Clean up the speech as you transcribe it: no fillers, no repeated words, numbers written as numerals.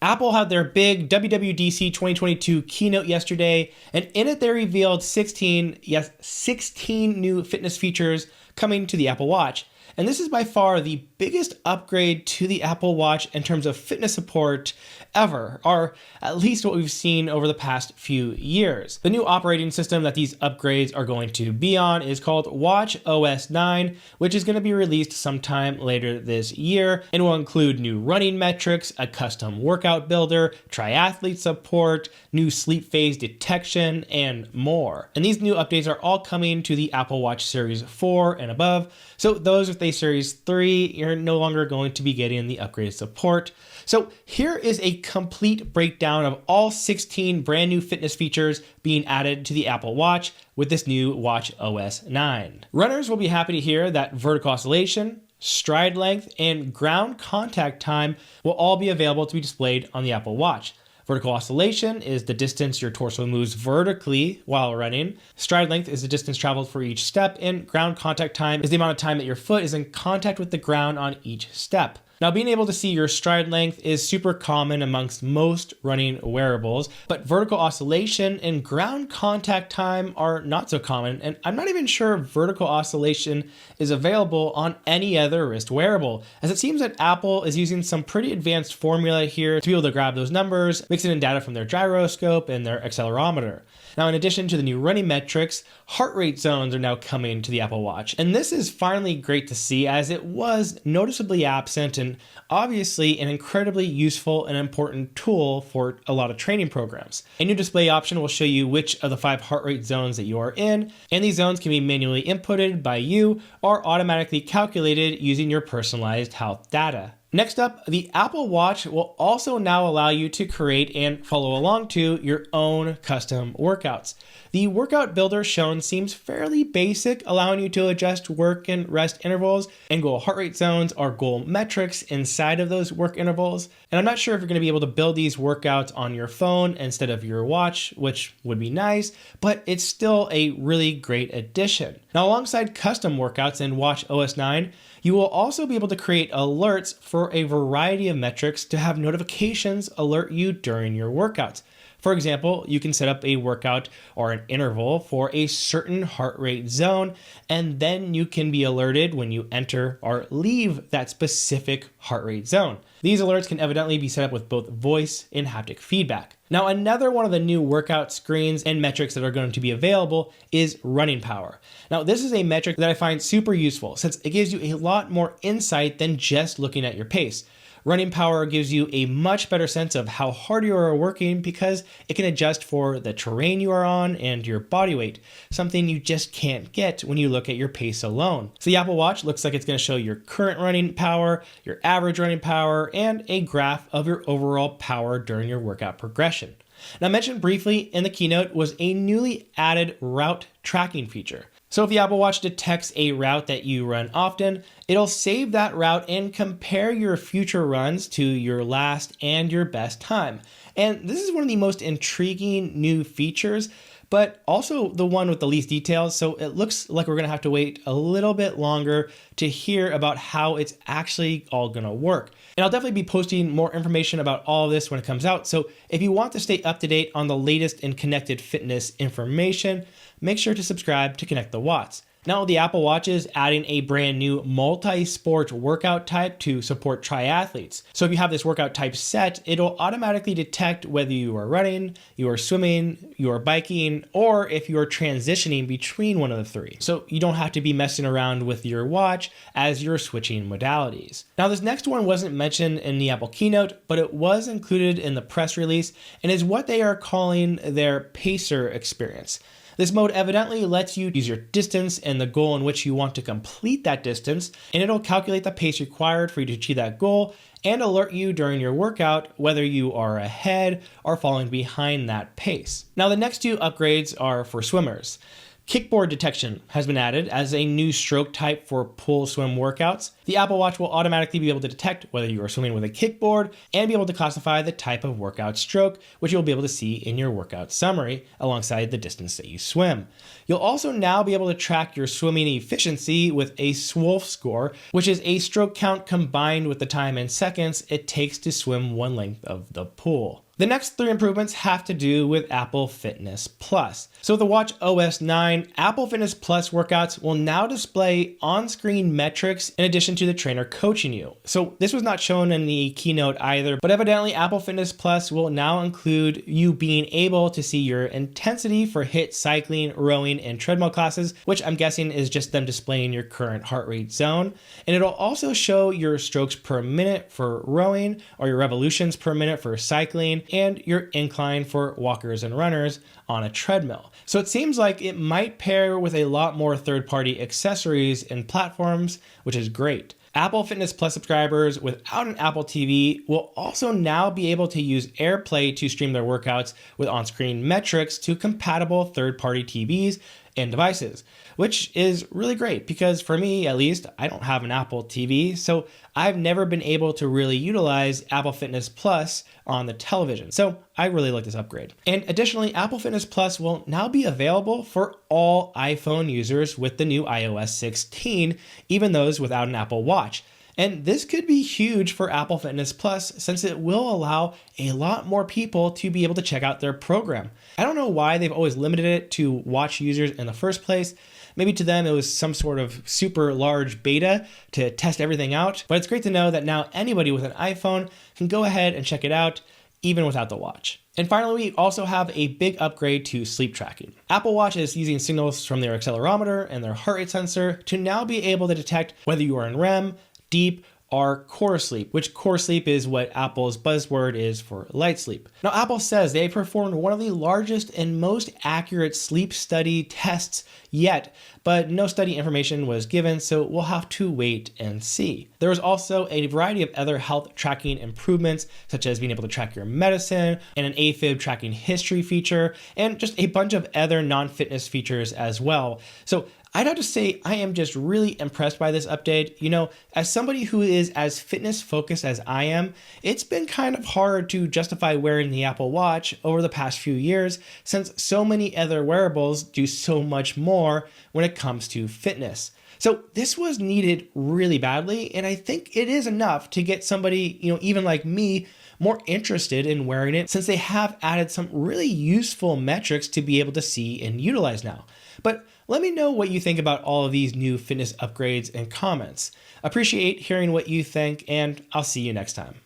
Apple had their big WWDC 2022 keynote yesterday, and in it they revealed 16 new fitness features coming to the Apple Watch. And this is by far the biggest upgrade to the Apple Watch in terms of fitness support ever, or at least what we've seen over the past few years. The new operating system that these upgrades are going to be on is called Watch OS 9, which is going to be released sometime later this year, and will include new running metrics, a custom workout builder, triathlete support, new sleep phase detection, and more. And these new updates are all coming to the Apple Watch Series 4 and above, so those with a Series 3, you're no longer going to be getting the upgraded support. So here is a complete breakdown of all 16 brand new fitness features being added to the Apple Watch with this new Watch OS 9. Runners will be happy to hear that vertical oscillation, stride length, and ground contact time will all be available to be displayed on the Apple Watch. Vertical oscillation is the distance your torso moves vertically while running. Stride length is the distance traveled for each step, and ground contact time is the amount of time that your foot is in contact with the ground on each step. Now, being able to see your stride length is super common amongst most running wearables, but vertical oscillation and ground contact time are not so common, and I'm not even sure vertical oscillation is available on any other wrist wearable, as it seems that Apple is using some pretty advanced formula here to be able to grab those numbers, mixing in data from their gyroscope and their accelerometer. Now, in addition to the new running metrics, heart rate zones are now coming to the Apple Watch. And this is finally great to see, as it was noticeably absent and obviously an incredibly useful and important tool for a lot of training programs. A new display option will show you which of the 5 heart rate zones that you are in, and these zones can be manually inputted by you or automatically calculated using your personalized health data. Next up, the Apple Watch will also now allow you to create and follow along to your own custom workouts. The workout builder shown seems fairly basic, allowing you to adjust work and rest intervals and goal heart rate zones or goal metrics inside of those work intervals. And I'm not sure if you're going to be able to build these workouts on your phone instead of your watch, which would be nice, but it's still a really great addition. Now, alongside custom workouts in Watch OS 9, you will also be able to create alerts for a variety of metrics to have notifications alert you during your workouts. For example, you can set up a workout or an interval for a certain heart rate zone, and then you can be alerted when you enter or leave that specific heart rate zone. These alerts can evidently be set up with both voice and haptic feedback. Now, another one of the new workout screens and metrics that are going to be available is running power. Now, this is a metric that I find super useful since it gives you a lot more insight than just looking at your pace. Running power gives you a much better sense of how hard you are working because it can adjust for the terrain you are on and your body weight, something you just can't get when you look at your pace alone. So the Apple Watch looks like it's going to show your current running power, your average running power, and a graph of your overall power during your workout progression. Now, mentioned briefly in the keynote was a newly added route tracking feature. So if the Apple Watch detects a route that you run often, it'll save that route and compare your future runs to your last and your best time. And this is one of the most intriguing new features, but also the one with the least details. So it looks like we're going to have to wait a little bit longer to hear about how it's actually all going to work. And I'll definitely be posting more information about all of this when it comes out. So if you want to stay up to date on the latest in connected fitness information, make sure to subscribe to Connect the Watts. Now, the Apple Watch is adding a brand new multi-sport workout type to support triathletes. So if you have this workout type set, it'll automatically detect whether you are running, you are swimming, you are biking, or if you are transitioning between one of the three. So you don't have to be messing around with your watch as you're switching modalities. Now, this next one wasn't mentioned in the Apple keynote, but it was included in the press release and is what they are calling their pacer experience. This mode evidently lets you use your distance and the goal in which you want to complete that distance, and it'll calculate the pace required for you to achieve that goal and alert you during your workout whether you are ahead or falling behind that pace. Now, the next two upgrades are for swimmers. Kickboard detection has been added as a new stroke type for pull swim workouts. The Apple Watch will automatically be able to detect whether you are swimming with a kickboard and be able to classify the type of workout stroke, which you'll be able to see in your workout summary alongside the distance that you swim. You'll also now be able to track your swimming efficiency with a SWOLF score, which is a stroke count combined with the time in seconds it takes to swim one length of the pool. The next 3 improvements have to do with Apple Fitness Plus. So with the Watch OS 9, Apple Fitness Plus workouts will now display on-screen metrics in addition to the trainer coaching you. So this was not shown in the keynote either, but evidently Apple Fitness Plus will now include you being able to see your intensity for HIIT cycling, rowing, and treadmill classes, which I'm guessing is just them displaying your current heart rate zone. And it'll also show your strokes per minute for rowing or your revolutions per minute for cycling, and your incline for walkers and runners on a treadmill. So it seems like it might pair with a lot more third-party accessories and platforms, which is great. Apple Fitness Plus subscribers without an Apple TV will also now be able to use Airplay to stream their workouts with on-screen metrics to compatible third-party TVs and devices, which is really great because for me, at least, I don't have an Apple TV, so I've never been able to really utilize Apple Fitness Plus on the television. So I really like this upgrade. And additionally, Apple Fitness Plus will now be available for all iPhone users with the new iOS 16, even those without an Apple Watch. And this could be huge for Apple Fitness Plus since it will allow a lot more people to be able to check out their program. I don't know why they've always limited it to watch users in the first place. Maybe to them it was some sort of super large beta to test everything out, but it's great to know that now anybody with an iPhone can go ahead and check it out even without the watch. And finally, we also have a big upgrade to sleep tracking. Apple Watch is using signals from their accelerometer and their heart rate sensor to now be able to detect whether you are in REM, deep, or core sleep, which core sleep is what Apple's buzzword is for light sleep. Now, Apple says they performed one of the largest and most accurate sleep study tests yet, but no study information was given, so we'll have to wait and see. There was also a variety of other health tracking improvements, such as being able to track your medicine and an AFib tracking history feature, and just a bunch of other non-fitness features as well. So I'd have to say I am just really impressed by this update. You know, as somebody who is as fitness focused as I am, it's been kind of hard to justify wearing the Apple Watch over the past few years since so many other wearables do so much more when it comes to fitness. So this was needed really badly, and I think it is enough to get somebody, even like me, more interested in wearing it since they have added some really useful metrics to be able to see and utilize now. But let me know what you think about all of these new fitness upgrades and comments. Appreciate hearing what you think, and I'll see you next time.